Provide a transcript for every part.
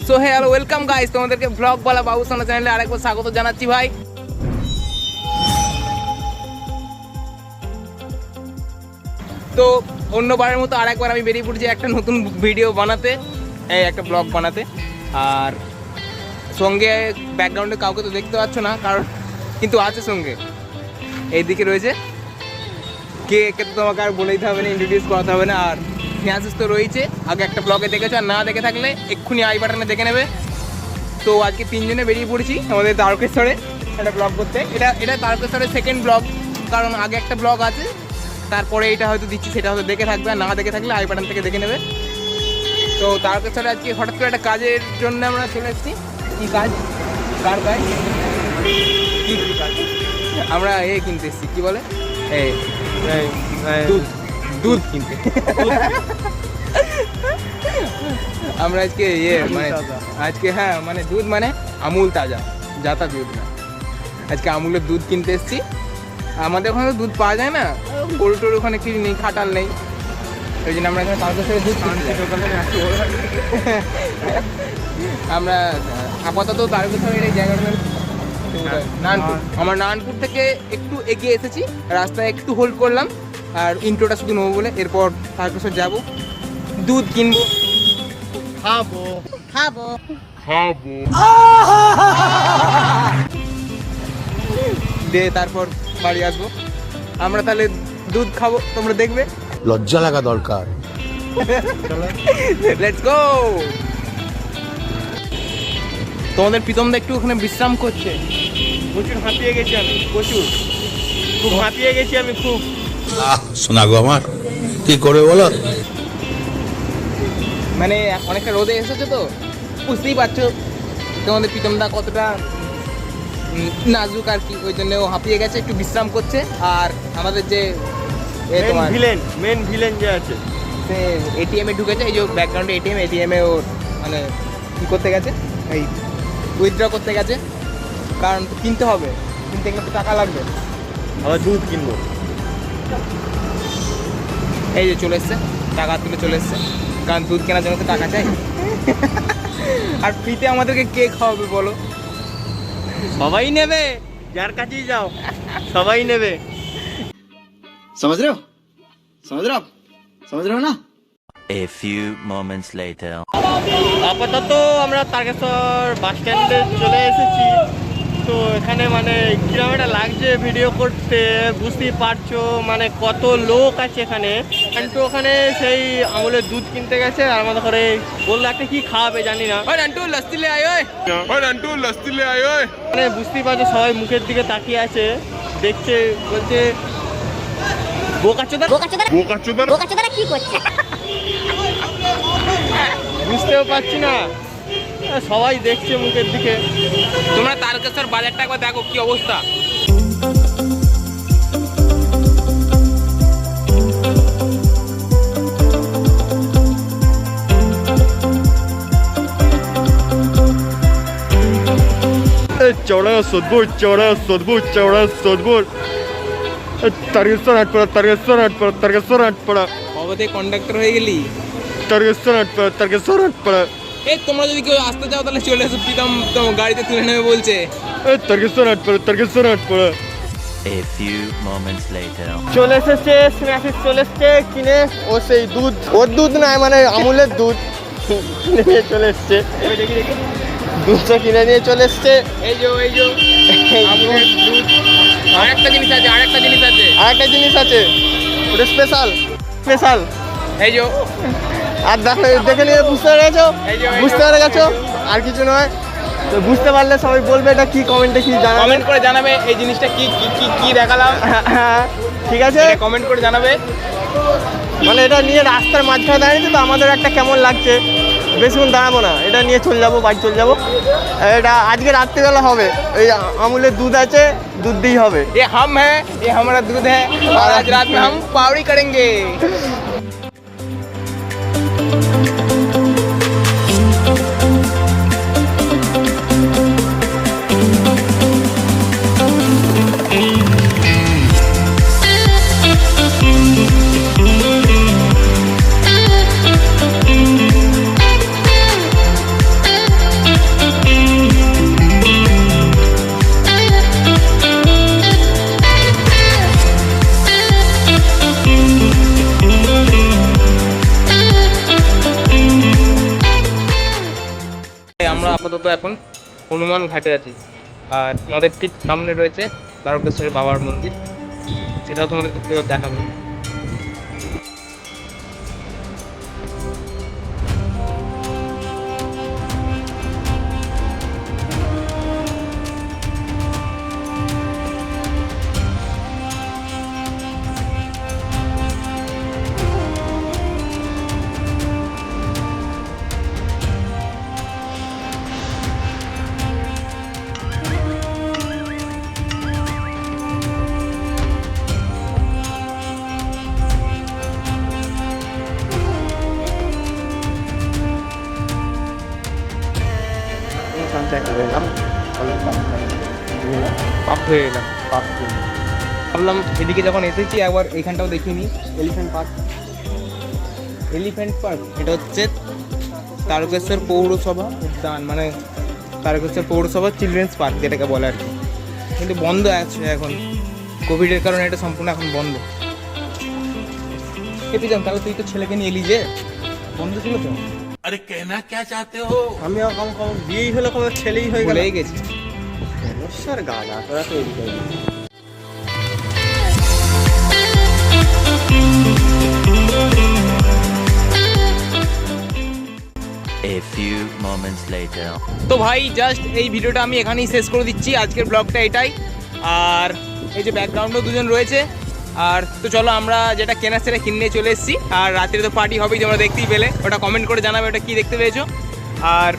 So hello welcome guys, তোমাদেরকে blog বলা বাবুসোনা চ্যানেলে আরেকবার স্বাগত জানাচ্ছি ভাই। তো অন্যবারের মতো আরেকবার আমি বেরিয়ে পড়ছি একটা নতুন ভিডিও বানাতে, একটা ব্লগ বানাতে। আর সঙ্গে ব্যাকগ্রাউন্ডে কাউকে তো দেখতে পাচ্ছ না, কারণ কিন্তু আছে সঙ্গে, এইদিকে রয়েছে। কে কে তো তোমাকে আর বলে দিতে হবে না, ইন্ট্রোডিউস করাতে হবে না। আর স্নেহাশিস তো রয়েছে, আগে একটা ব্লগে দেখেছো, আর না দেখে থাকলে এক্ষুনি আই বাটনে দেখে নেবে। তো আজকে তিনজনে বেরিয়ে পড়েছি আমাদের তারকেশ্বরে একটা ব্লগ করতে। এটা তারকেশ্বরের সেকেন্ড ব্লগ, কারণ আগে একটা ব্লগ আছে, তারপরে এটা হয়তো দিচ্ছি, সেটা হয়তো দেখে থাকবে, আর না দেখে থাকলে আই বাটন থেকে দেখে নেবে। তো তারকেশ্বরে আজকে হঠাৎ করে একটা কাজের জন্য আমরা চলে এসেছি। কী কাজ? কার কাজ? কী কাজ? আমরা কিনতে এসেছি, কী বলে, দুধ কিনতে। আমরা আজকে মানে আজকে মানে দুধ মানে আমুল তাজা, যাতা দুধ না, আজকে আমুলের দুধ কিনতে এসেছি। আমাদের ওখানে তো দুধ পাওয়া যায় না, গরু টরু ওখানে কিছু নেই, খাটাল নেই, ওই জন্য আমরা এখানে তারকেশ্বরে দুধ আমরা আপাতত তারকেশ্বরের এই জায়গাটা নানপুর। আমার নানপুর থেকে একটু এগিয়ে এসেছি, রাস্তায় একটু হোল্ড করলাম আর ইন্ট্রোটা শুধু নেবো বলে। এরপর তারকেশ্বর যাবো, দুধ কিনবো, খাবো দিয়ে তারপর বাড়ি আসবো। আমরা তাহলে দুধ খাবো, তোমরা দেখবে। লজ্জা লাগা দরকার। Let's go. তোমাদের প্রীতমদা একটু ওখানে বিশ্রাম করছে। প্রচুর হাঁপিয়ে গেছি আমি, খুব হাঁপিয়ে গেছি আমি খুব। শোনা গো আমার, কি করে বলো? মানে অনেকটা রোদে এসেছে তো, বুঝতেই পারছো তোমাদের প্রীতমদা কতটা নাজুক আর কি, ওই জন্য ও হাঁপিয়ে গেছে, একটু বিশ্রাম করছে। আর আমাদের যে মেন ভিলেন যে আছে, সে এটিএমে ঢুকেছে, এই যে ব্যাকগ্রাউন্ডে এটিএমে ও মানে কী করতে গেছে, এই উইথড্র করতে গেছে, কারণ কিনতে হবে, কিনতে গেলে তো টাকা লাগবে। আবার দুধ কিনবো। এই যে চলে এসছে, টাকা তুলে চলে এসছে, কারণ দুধ কেনার জন্য তো টাকা চাই। আর ফ্রিতে আমাদেরকে কে খাওয়াবে বলো? সবাই নেবে, যার কাছেই যাও সবাই নেবে। समझ रहे हो ना? A few moments later. আপাতত আমরা তারকেশ্বর বাস স্ট্যান্ডে চলে এসেছি। তো এখানে মানে কিরকম একটা লাগছে ভিডিও করতে, বুঝতেই পারছো, মানে কত লোক আছে এখানে। কিন্তু ওখানে সেই আমুলের দুধ কিনতে গেছে, আর আমাদের ঘরে বললো একটা কি খাওয়াবে জানি না। মানে বুঝতেই পারছো, সবাই মুখের দিকে তাকিয়ে আছে, দেখছে, বলছে বোকাচোদা কি করছে, বুঝতেও পারছি না, সবাই দেখছে মুখের দিকে। তোমরা তারকেশ্বর বাজারটা একবার দেখো কি অবস্থা। চৌড়া সোদপুর তারকেশ্বর হাটপাড়া। কবে কন্ডাক্টর হয়ে গেলি? তারকেশ্বর হাটপাড়া। এই তোমরা যদি কেউ আসতে চাও তাহলে চলে এসো, প্রীতম তোমার গাড়িতে তুলে নেবে বলছে। Tarakeswar Hatpara. A few moments later. চলে এসেছে স্ন্যাক্স, চলে এসছে কিনে, ও সেই দুধ, ওর দুধ নয় মানে আমুলের দুধ কিনে নিয়ে চলে এসছে। দুধটা কিনে নিয়ে চলে এসছে। এই যে আমুলের দুধ। আরেকটা জিনিস আছে, ওটা স্পেশাল। এই যে আর দেখে নিয়ে বুঝতে পেরে গেছো, আর কিছু নয়। তো বুঝতে পারলে সবাই বলবে এটা কি, কমেন্টে কি জানাবে, কমেন্ট করে জানাবে এই জিনিসটা কি দেখালাম। হ্যাঁ ঠিক আছে, কমেন্ট করে জানাবে। মানে এটা নিয়ে রাস্তার মাঝখানে দাঁড়িয়েছে তো আমাদের একটা কেমন লাগছে, বেশিক্ষণ দাঁড়াবো না, এটা নিয়ে বাড়ি চলে যাবো। এটা আজকে রাত্রিবেলা হবে, এই আমুলের দুধ আছে, দুধ দিয়েই হবে। ये हम है, ये हमारा दूध है, और आज रात में हम पावड़ी करेंगे। আমরা আপাতত এখন হনুমান ঘাটে আছি, আর আমাদের ঠিক সামনে রয়েছে তারকেশ্বরের বাবার মন্দির, সেটাও তোমাদের দেখাবো। পাপ হয়ে গেলাম, ভাবলাম এদিকে যখন এসেছি একবার এইখানটাও দেখিয়ে নিই। এলিফ্যান্ট পার্ক, এটা হচ্ছে তারকেশ্বর পৌরসভা উদ্যান, মানে তারকেশ্বর পৌরসভা চিলড্রেন্স পার্ক যেটাকে বলে আর কি, কিন্তু বন্ধ আছে এখন, কোভিডের কারণে এটা সম্পূর্ণ এখন বন্ধ। পিছন তাহলে তুই তো ছেলেকে নিয়ে এলি যে, বন্ধ ছিল তো। अरे कहना क्या चाहते हो? আমি বিয়েই হলো কবে ছেলেই হয়ে গেল। ভুলেই গেছি। সমস্যার গাছ তোরা তৈরি করবি। A few moments later. তো ভাই জাস্ট এই ভিডিওটা আমি এখানেই শেষ করে দিচ্ছি, আজকের ব্লগটা এটাই। আর এই যে ব্যাকগ্রাউন্ডেও দুজন রয়েছে, আর তো চলো আমরা যেটা কেনার সেটা কিনে চলে এসেছি, আর রাত্রে তো পার্টি হবেই তোমরা দেখতেই পেলে, ওটা কমেন্ট করে জানাবে ওটা কি দেখতে পেয়েছো। আর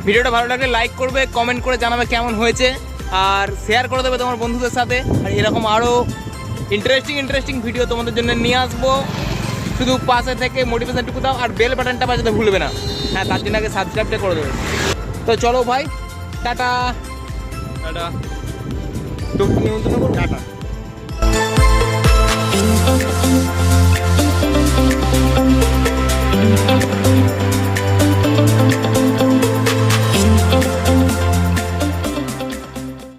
ভিডিওটা ভালো লাগলে লাইক করবে, কমেন্ট করে জানাবে কেমন হয়েছে, আর শেয়ার করে দেবে তোমার বন্ধুদের সাথে। আর এরকম আরও ইন্টারেস্টিং ভিডিও তোমাদের জন্য নিয়ে আসবো, শুধু পাশে থেকে মোটিভেশনটুকু দাও, আর বেল বাটনটা বাজাতে ভুলবে না। হ্যাঁ, তার জন্য আগে সাবস্ক্রাইবটা করে দেবে। তো চলো ভাই, টাটা টাটা, নিমন্ত্রণ করো, টাটা।